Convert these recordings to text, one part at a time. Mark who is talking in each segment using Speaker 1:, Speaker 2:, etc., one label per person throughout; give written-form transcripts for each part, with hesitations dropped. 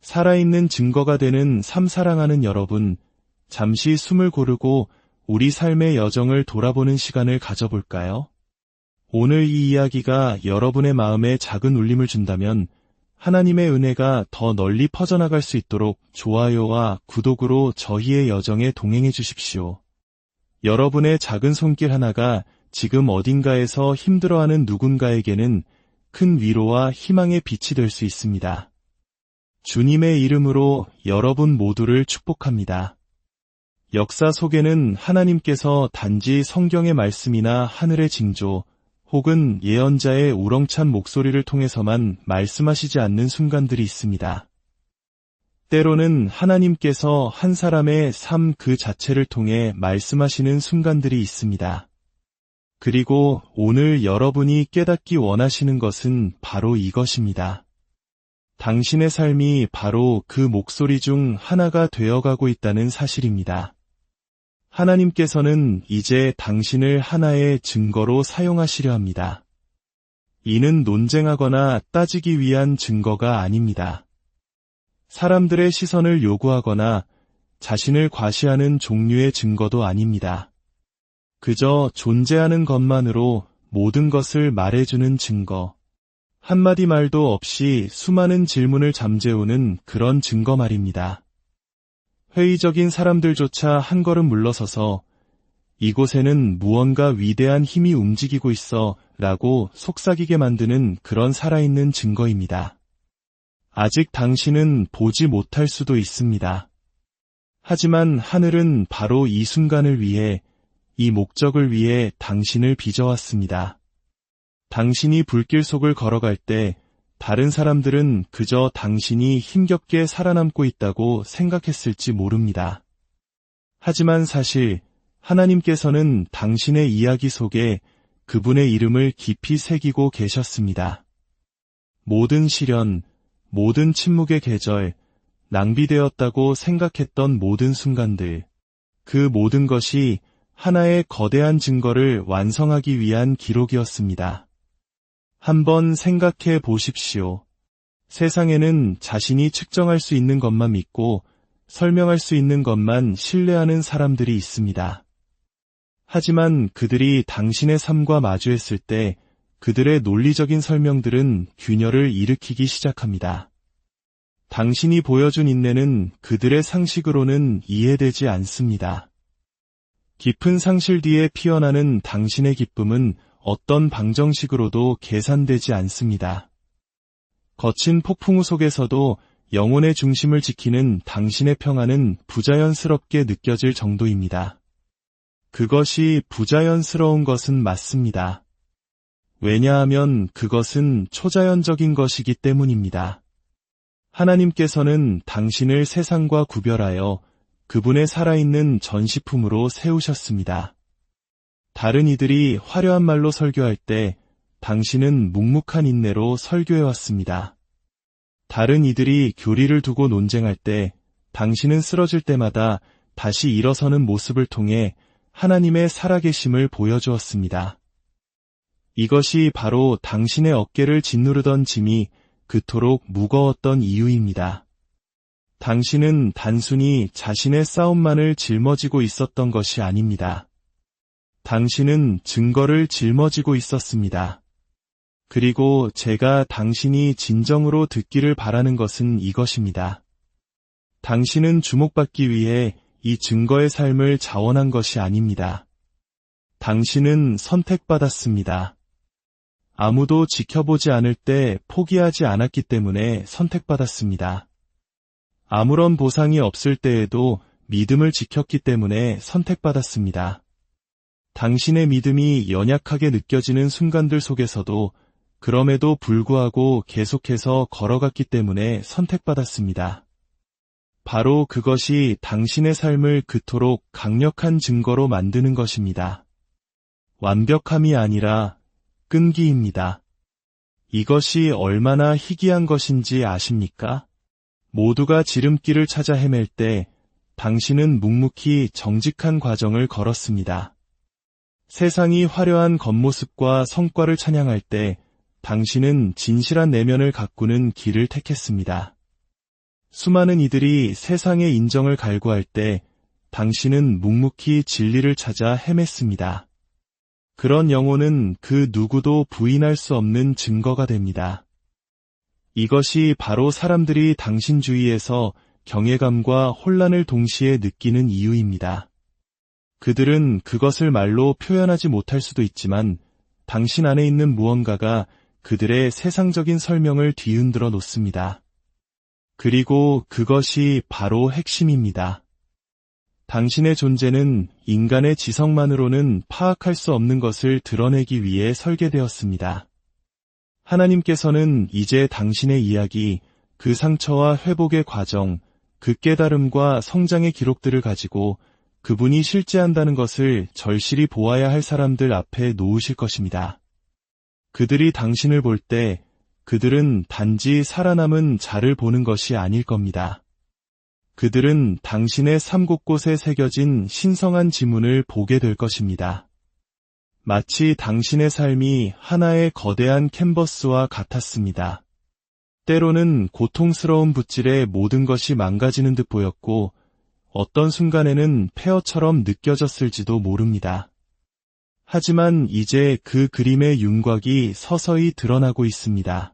Speaker 1: 살아있는 증거가 되는 삶 사랑하는 여러분, 잠시 숨을 고르고 우리 삶의 여정을 돌아보는 시간을 가져볼까요? 오늘 이 이야기가 여러분의 마음에 작은 울림을 준다면 하나님의 은혜가 더 널리 퍼져나갈 수 있도록 좋아요와 구독으로 저희의 여정에 동행해 주십시오. 여러분의 작은 손길 하나가 지금 어딘가에서 힘들어하는 누군가에게는 큰 위로와 희망의 빛이 될 수 있습니다. 주님의 이름으로 여러분 모두를 축복합니다. 역사 속에는 하나님께서 단지 성경의 말씀이나 하늘의 징조, 혹은 예언자의 우렁찬 목소리를 통해서만 말씀하시지 않는 순간들이 있습니다. 때로는 하나님께서 한 사람의 삶 그 자체를 통해 말씀하시는 순간들이 있습니다. 그리고 오늘 여러분이 깨닫기 원하시는 것은 바로 이것입니다. 당신의 삶이 바로 그 목소리 중 하나가 되어가고 있다는 사실입니다. 하나님께서는 이제 당신을 하나의 증거로 사용하시려 합니다. 이는 논쟁하거나 따지기 위한 증거가 아닙니다. 사람들의 시선을 요구하거나 자신을 과시하는 종류의 증거도 아닙니다. 그저 존재하는 것만으로 모든 것을 말해주는 증거. 한마디 말도 없이 수많은 질문을 잠재우는 그런 증거 말입니다. 회의적인 사람들조차 한 걸음 물러서서 이곳에는 무언가 위대한 힘이 움직이고 있어 라고 속삭이게 만드는 그런 살아있는 증거입니다. 아직 당신은 보지 못할 수도 있습니다. 하지만 하늘은 바로 이 순간을 위해, 이 목적을 위해 당신을 빚어왔습니다. 당신이 불길 속을 걸어갈 때 다른 사람들은 그저 당신이 힘겹게 살아남고 있다고 생각했을지 모릅니다. 하지만 사실 하나님께서는 당신의 이야기 속에 그분의 이름을 깊이 새기고 계셨습니다. 모든 시련, 모든 침묵의 계절, 낭비되었다고 생각했던 모든 순간들, 그 모든 것이 하나의 거대한 증거를 완성하기 위한 기록이었습니다. 한번 생각해 보십시오. 세상에는 자신이 측정할 수 있는 것만 믿고 설명할 수 있는 것만 신뢰하는 사람들이 있습니다. 하지만 그들이 당신의 삶과 마주했을 때 그들의 논리적인 설명들은 균열을 일으키기 시작합니다. 당신이 보여준 인내는 그들의 상식으로는 이해되지 않습니다. 깊은 상실 뒤에 피어나는 당신의 기쁨은 어떤 방정식으로도 계산되지 않습니다. 거친 폭풍우 속에서도 영혼의 중심을 지키는 당신의 평안은 부자연스럽게 느껴질 정도입니다. 그것이 부자연스러운 것은 맞습니다. 왜냐하면 그것은 초자연적인 것이기 때문입니다. 하나님께서는 당신을 세상과 구별하여 그분의 살아있는 전시품으로 세우셨습니다. 다른 이들이 화려한 말로 설교할 때 당신은 묵묵한 인내로 설교해왔습니다. 다른 이들이 교리를 두고 논쟁할 때 당신은 쓰러질 때마다 다시 일어서는 모습을 통해 하나님의 살아계심을 보여주었습니다. 이것이 바로 당신의 어깨를 짓누르던 짐이 그토록 무거웠던 이유입니다. 당신은 단순히 자신의 싸움만을 짊어지고 있었던 것이 아닙니다. 당신은 증거를 짊어지고 있었습니다. 그리고 제가 당신이 진정으로 듣기를 바라는 것은 이것입니다. 당신은 주목받기 위해 이 증거의 삶을 자원한 것이 아닙니다. 당신은 선택받았습니다. 아무도 지켜보지 않을 때 포기하지 않았기 때문에 선택받았습니다. 아무런 보상이 없을 때에도 믿음을 지켰기 때문에 선택받았습니다. 당신의 믿음이 연약하게 느껴지는 순간들 속에서도 그럼에도 불구하고 계속해서 걸어갔기 때문에 선택받았습니다. 바로 그것이 당신의 삶을 그토록 강력한 증거로 만드는 것입니다. 완벽함이 아니라 끈기입니다. 이것이 얼마나 희귀한 것인지 아십니까? 모두가 지름길을 찾아 헤맬 때 당신은 묵묵히 정직한 과정을 걸었습니다. 세상이 화려한 겉모습과 성과를 찬양할 때 당신은 진실한 내면을 가꾸는 길을 택했습니다. 수많은 이들이 세상의 인정을 갈구할 때 당신은 묵묵히 진리를 찾아 헤맸습니다. 그런 영혼은 그 누구도 부인할 수 없는 증거가 됩니다. 이것이 바로 사람들이 당신 주위에서 경외감과 혼란을 동시에 느끼는 이유입니다. 그들은 그것을 말로 표현하지 못할 수도 있지만 당신 안에 있는 무언가가 그들의 세상적인 설명을 뒤흔들어 놓습니다. 그리고 그것이 바로 핵심입니다. 당신의 존재는 인간의 지성만으로는 파악할 수 없는 것을 드러내기 위해 설계되었습니다. 하나님께서는 이제 당신의 이야기, 그 상처와 회복의 과정, 그 깨달음과 성장의 기록들을 가지고 그분이 실제한다는 것을 절실히 보아야 할 사람들 앞에 놓으실 것입니다. 그들이 당신을 볼 때 그들은 단지 살아남은 자를 보는 것이 아닐 겁니다. 그들은 당신의 삶 곳곳에 새겨진 신성한 지문을 보게 될 것입니다. 마치 당신의 삶이 하나의 거대한 캔버스와 같았습니다. 때로는 고통스러운 붓질에 모든 것이 망가지는 듯 보였고 어떤 순간에는 폐허처럼 느껴졌을지도 모릅니다. 하지만 이제 그 그림의 윤곽이 서서히 드러나고 있습니다.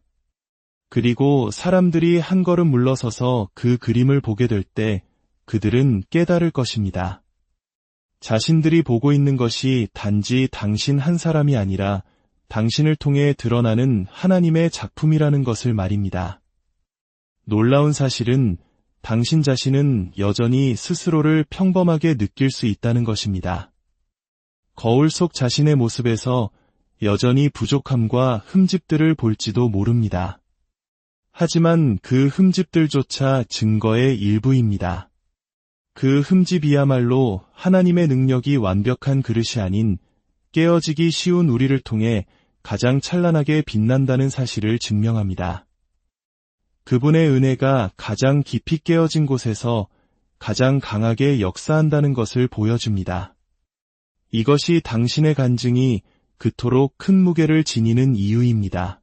Speaker 1: 그리고 사람들이 한 걸음 물러서서 그 그림을 보게 될 때 그들은 깨달을 것입니다. 자신들이 보고 있는 것이 단지 당신 한 사람이 아니라 당신을 통해 드러나는 하나님의 작품이라는 것을 말입니다. 놀라운 사실은 당신 자신은 여전히 스스로를 평범하게 느낄 수 있다는 것입니다. 거울 속 자신의 모습에서 여전히 부족함과 흠집들을 볼지도 모릅니다. 하지만 그 흠집들조차 증거의 일부입니다. 그 흠집이야말로 하나님의 능력이 완벽한 그릇이 아닌 깨어지기 쉬운 우리를 통해 가장 찬란하게 빛난다는 사실을 증명합니다. 그분의 은혜가 가장 깊이 깨어진 곳에서 가장 강하게 역사한다는 것을 보여줍니다. 이것이 당신의 간증이 그토록 큰 무게를 지니는 이유입니다.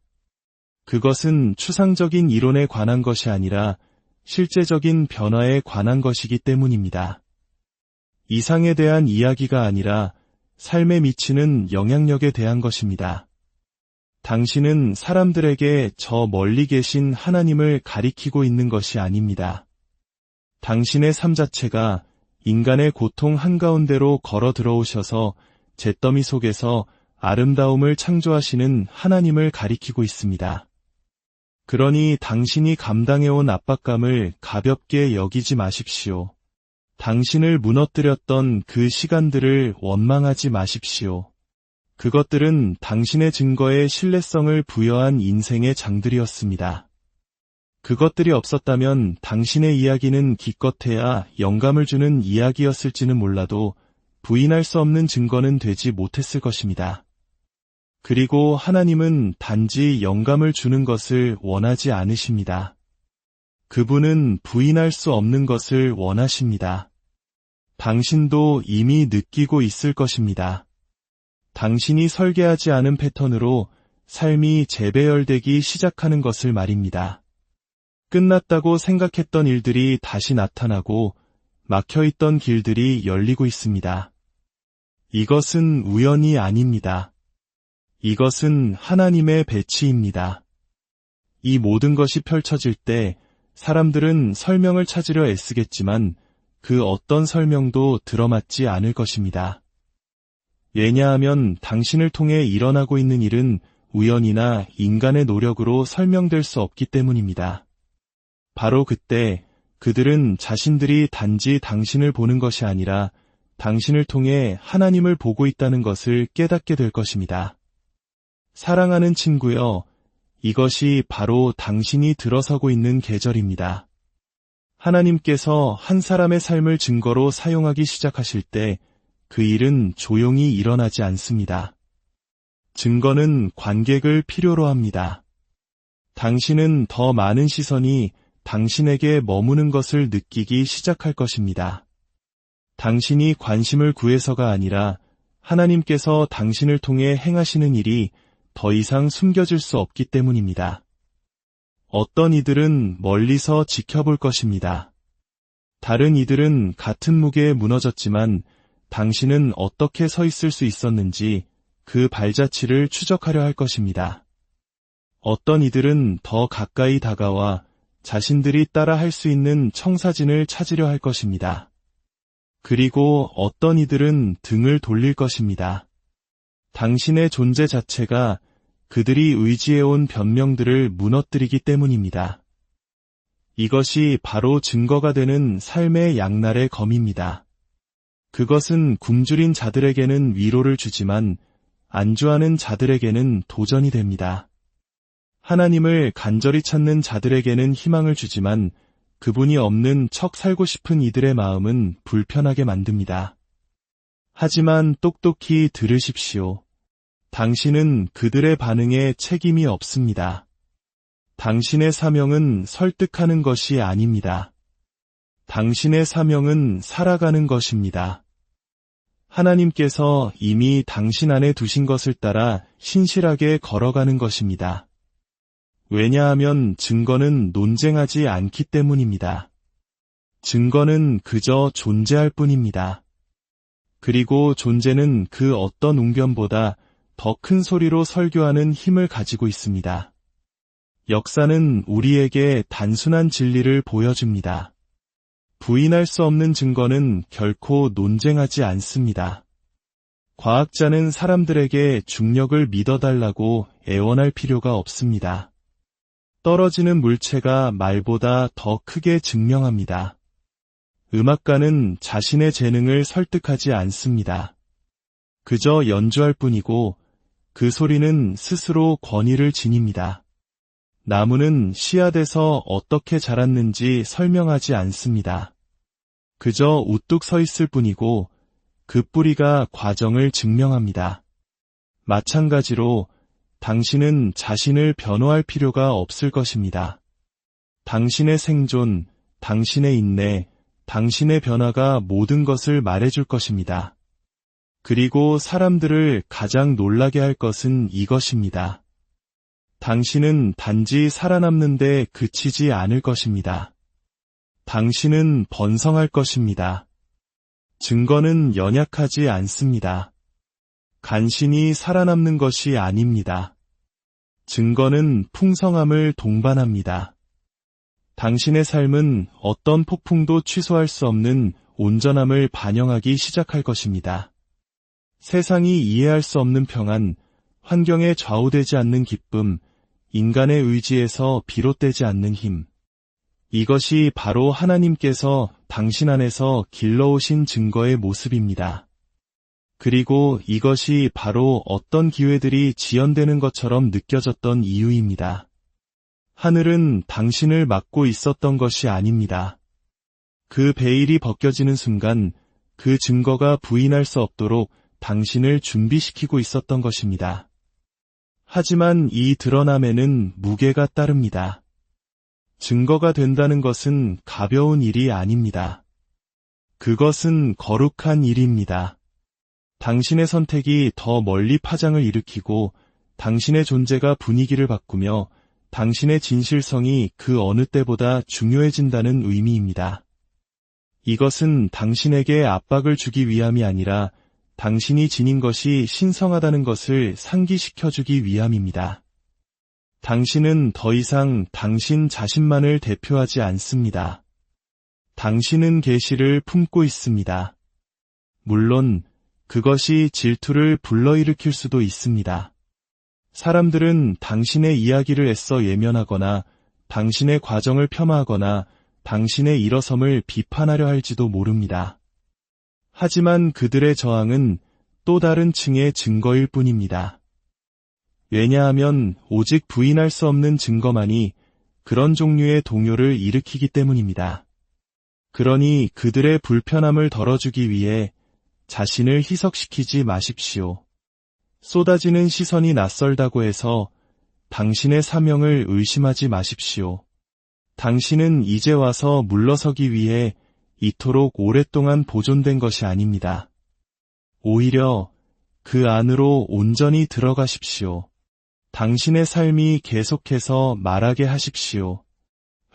Speaker 1: 그것은 추상적인 이론에 관한 것이 아니라 실제적인 변화에 관한 것이기 때문입니다. 이상에 대한 이야기가 아니라 삶에 미치는 영향력에 대한 것입니다. 당신은 사람들에게 저 멀리 계신 하나님을 가리키고 있는 것이 아닙니다. 당신의 삶 자체가 인간의 고통 한가운데로 걸어 들어오셔서 잿더미 속에서 아름다움을 창조하시는 하나님을 가리키고 있습니다. 그러니 당신이 감당해온 압박감을 가볍게 여기지 마십시오. 당신을 무너뜨렸던 그 시간들을 원망하지 마십시오. 그것들은 당신의 증거에 신뢰성을 부여한 인생의 장들이었습니다. 그것들이 없었다면 당신의 이야기는 기껏해야 영감을 주는 이야기였을지는 몰라도 부인할 수 없는 증거는 되지 못했을 것입니다. 그리고 하나님은 단지 영감을 주는 것을 원하지 않으십니다. 그분은 부인할 수 없는 것을 원하십니다. 당신도 이미 느끼고 있을 것입니다. 당신이 설계하지 않은 패턴으로 삶이 재배열되기 시작하는 것을 말입니다. 끝났다고 생각했던 일들이 다시 나타나고 막혀있던 길들이 열리고 있습니다. 이것은 우연이 아닙니다. 이것은 하나님의 배치입니다. 이 모든 것이 펼쳐질 때 사람들은 설명을 찾으려 애쓰겠지만 그 어떤 설명도 들어맞지 않을 것입니다. 왜냐하면 당신을 통해 일어나고 있는 일은 우연이나 인간의 노력으로 설명될 수 없기 때문입니다. 바로 그때 그들은 자신들이 단지 당신을 보는 것이 아니라 당신을 통해 하나님을 보고 있다는 것을 깨닫게 될 것입니다. 사랑하는 친구여, 이것이 바로 당신이 들어서고 있는 계절입니다. 하나님께서 한 사람의 삶을 증거로 사용하기 시작하실 때 그 일은 조용히 일어나지 않습니다. 증거는 관객을 필요로 합니다. 당신은 더 많은 시선이 당신에게 머무는 것을 느끼기 시작할 것입니다. 당신이 관심을 구해서가 아니라 하나님께서 당신을 통해 행하시는 일이 더 이상 숨겨질 수 없기 때문입니다. 어떤 이들은 멀리서 지켜볼 것입니다. 다른 이들은 같은 무게에 무너졌지만 당신은 어떻게 서 있을 수 있었는지 그 발자취를 추적하려 할 것입니다. 어떤 이들은 더 가까이 다가와 자신들이 따라 할 수 있는 청사진을 찾으려 할 것입니다. 그리고 어떤 이들은 등을 돌릴 것입니다. 당신의 존재 자체가 그들이 의지해온 변명들을 무너뜨리기 때문입니다. 이것이 바로 증거가 되는 삶의 양날의 검입니다. 그것은 굶주린 자들에게는 위로를 주지만 안주하는 자들에게는 도전이 됩니다. 하나님을 간절히 찾는 자들에게는 희망을 주지만 그분이 없는 척 살고 싶은 이들의 마음은 불편하게 만듭니다. 하지만 똑똑히 들으십시오. 당신은 그들의 반응에 책임이 없습니다. 당신의 사명은 설득하는 것이 아닙니다. 당신의 사명은 살아가는 것입니다. 하나님께서 이미 당신 안에 두신 것을 따라 신실하게 걸어가는 것입니다. 왜냐하면 증거는 논쟁하지 않기 때문입니다. 증거는 그저 존재할 뿐입니다. 그리고 존재는 그 어떤 웅변보다 더 큰 소리로 설교하는 힘을 가지고 있습니다. 역사는 우리에게 단순한 진리를 보여줍니다. 부인할 수 없는 증거는 결코 논쟁하지 않습니다. 과학자는 사람들에게 중력을 믿어달라고 애원할 필요가 없습니다. 떨어지는 물체가 말보다 더 크게 증명합니다. 음악가는 자신의 재능을 설득하지 않습니다. 그저 연주할 뿐이고 그 소리는 스스로 권위를 지닙니다. 나무는 씨앗에서 어떻게 자랐는지 설명하지 않습니다. 그저 우뚝 서 있을 뿐이고 그 뿌리가 과정을 증명합니다. 마찬가지로 당신은 자신을 변호할 필요가 없을 것입니다. 당신의 생존, 당신의 인내, 당신의 변화가 모든 것을 말해줄 것입니다. 그리고 사람들을 가장 놀라게 할 것은 이것입니다. 당신은 단지 살아남는 데 그치지 않을 것입니다. 당신은 번성할 것입니다. 증거는 연약하지 않습니다. 간신히 살아남는 것이 아닙니다. 증거는 풍성함을 동반합니다. 당신의 삶은 어떤 폭풍도 취소할 수 없는 온전함을 반영하기 시작할 것입니다. 세상이 이해할 수 없는 평안, 환경에 좌우되지 않는 기쁨, 인간의 의지에서 비롯되지 않는 힘. 이것이 바로 하나님께서 당신 안에서 길러오신 증거의 모습입니다. 그리고 이것이 바로 어떤 기회들이 지연되는 것처럼 느껴졌던 이유입니다. 하늘은 당신을 막고 있었던 것이 아닙니다. 그 베일이 벗겨지는 순간 그 증거가 부인할 수 없도록 당신을 준비시키고 있었던 것입니다. 하지만 이 드러남에는 무게가 따릅니다. 증거가 된다는 것은 가벼운 일이 아닙니다. 그것은 거룩한 일입니다. 당신의 선택이 더 멀리 파장을 일으키고 당신의 존재가 분위기를 바꾸며 당신의 진실성이 그 어느 때보다 중요해진다는 의미입니다. 이것은 당신에게 압박을 주기 위함이 아니라 당신이 지닌 것이 신성하다는 것을 상기시켜주기 위함입니다. 당신은 더 이상 당신 자신만을 대표하지 않습니다. 당신은 계시를 품고 있습니다. 물론 그것이 질투를 불러일으킬 수도 있습니다. 사람들은 당신의 이야기를 애써 예면하거나 당신의 과정을 폄하하거나 당신의 일어섬을 비판하려 할지도 모릅니다. 하지만 그들의 저항은 또 다른 층의 증거일 뿐입니다. 왜냐하면 오직 부인할 수 없는 증거만이 그런 종류의 동요를 일으키기 때문입니다. 그러니 그들의 불편함을 덜어주기 위해 자신을 희석시키지 마십시오. 쏟아지는 시선이 낯설다고 해서 당신의 사명을 의심하지 마십시오. 당신은 이제 와서 물러서기 위해 이토록 오랫동안 보존된 것이 아닙니다. 오히려 그 안으로 온전히 들어가십시오. 당신의 삶이 계속해서 말하게 하십시오.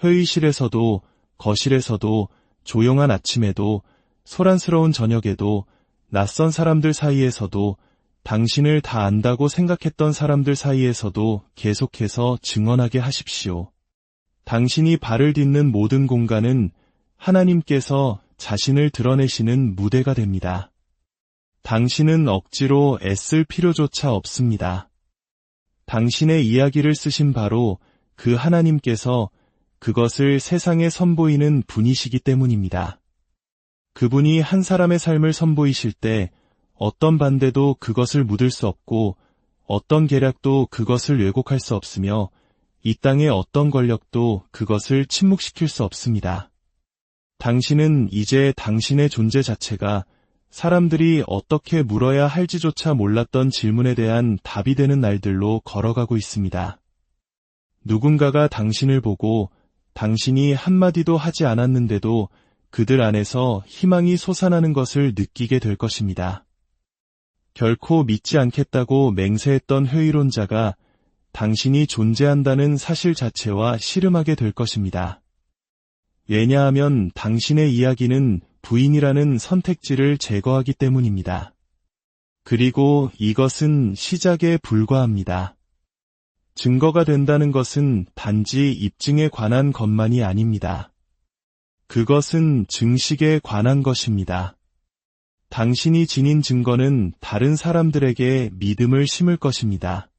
Speaker 1: 회의실에서도, 거실에서도, 조용한 아침에도, 소란스러운 저녁에도, 낯선 사람들 사이에서도, 당신을 다 안다고 생각했던 사람들 사이에서도 계속해서 증언하게 하십시오. 당신이 발을 딛는 모든 공간은 하나님께서 자신을 드러내시는 무대가 됩니다. 당신은 억지로 애쓸 필요조차 없습니다. 당신의 이야기를 쓰신 바로 그 하나님께서 그것을 세상에 선보이는 분이시기 때문입니다. 그분이 한 사람의 삶을 선보이실 때 어떤 반대도 그것을 묻을 수 없고 어떤 계략도 그것을 왜곡할 수 없으며 이 땅의 어떤 권력도 그것을 침묵시킬 수 없습니다. 당신은 이제 당신의 존재 자체가 사람들이 어떻게 물어야 할지조차 몰랐던 질문에 대한 답이 되는 날들로 걸어가고 있습니다. 누군가가 당신을 보고 당신이 한마디도 하지 않았는데도 그들 안에서 희망이 솟아나는 것을 느끼게 될 것입니다. 결코 믿지 않겠다고 맹세했던 회의론자가 당신이 존재한다는 사실 자체와 씨름하게 될 것입니다. 왜냐하면 당신의 이야기는 부인이라는 선택지를 제거하기 때문입니다. 그리고 이것은 시작에 불과합니다. 증거가 된다는 것은 단지 입증에 관한 것만이 아닙니다. 그것은 증식에 관한 것입니다. 당신이 지닌 증거는 다른 사람들에게 믿음을 심을 것입니다.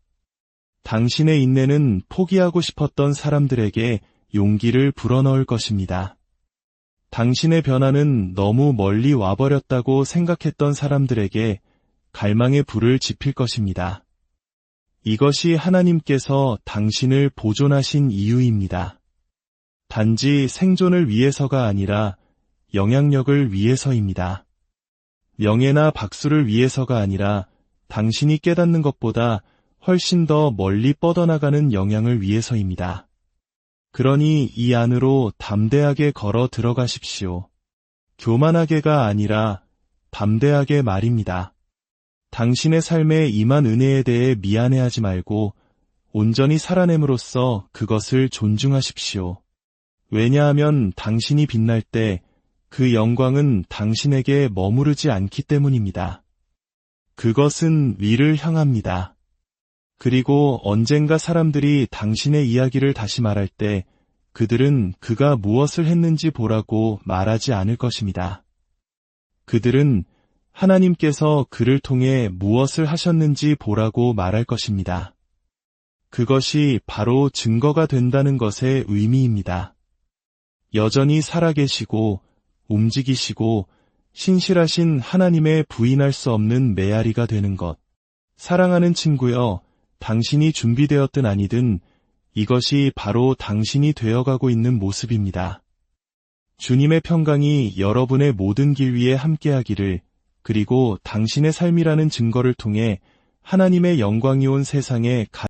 Speaker 1: 당신의 인내는 포기하고 싶었던 사람들에게 용기를 불어넣을 것입니다. 당신의 변화는 너무 멀리 와버렸다고 생각했던 사람들에게 갈망의 불을 지필 것입니다. 이것이 하나님께서 당신을 보존하신 이유입니다. 단지 생존을 위해서가 아니라 영향력을 위해서입니다. 명예나 박수를 위해서가 아니라 당신이 깨닫는 것보다 훨씬 더 멀리 뻗어나가는 영향을 위해서입니다. 그러니 이 안으로 담대하게 걸어 들어가십시오. 교만하게가 아니라 담대하게 말입니다. 당신의 삶에 임한 은혜에 대해 미안해하지 말고 온전히 살아냄으로써 그것을 존중하십시오. 왜냐하면 당신이 빛날 때 그 영광은 당신에게 머무르지 않기 때문입니다. 그것은 위를 향합니다. 그리고 언젠가 사람들이 당신의 이야기를 다시 말할 때 그들은 그가 무엇을 했는지 보라고 말하지 않을 것입니다. 그들은 하나님께서 그를 통해 무엇을 하셨는지 보라고 말할 것입니다. 그것이 바로 증거가 된다는 것의 의미입니다. 여전히 살아계시고 움직이시고 신실하신 하나님의 부인할 수 없는 메아리가 되는 것. 사랑하는 친구여, 당신이 준비되었든 아니든 이것이 바로 당신이 되어가고 있는 모습입니다. 주님의 평강이 여러분의 모든 길 위에 함께하기를, 그리고 당신의 삶이라는 증거를 통해 하나님의 영광이 온 세상에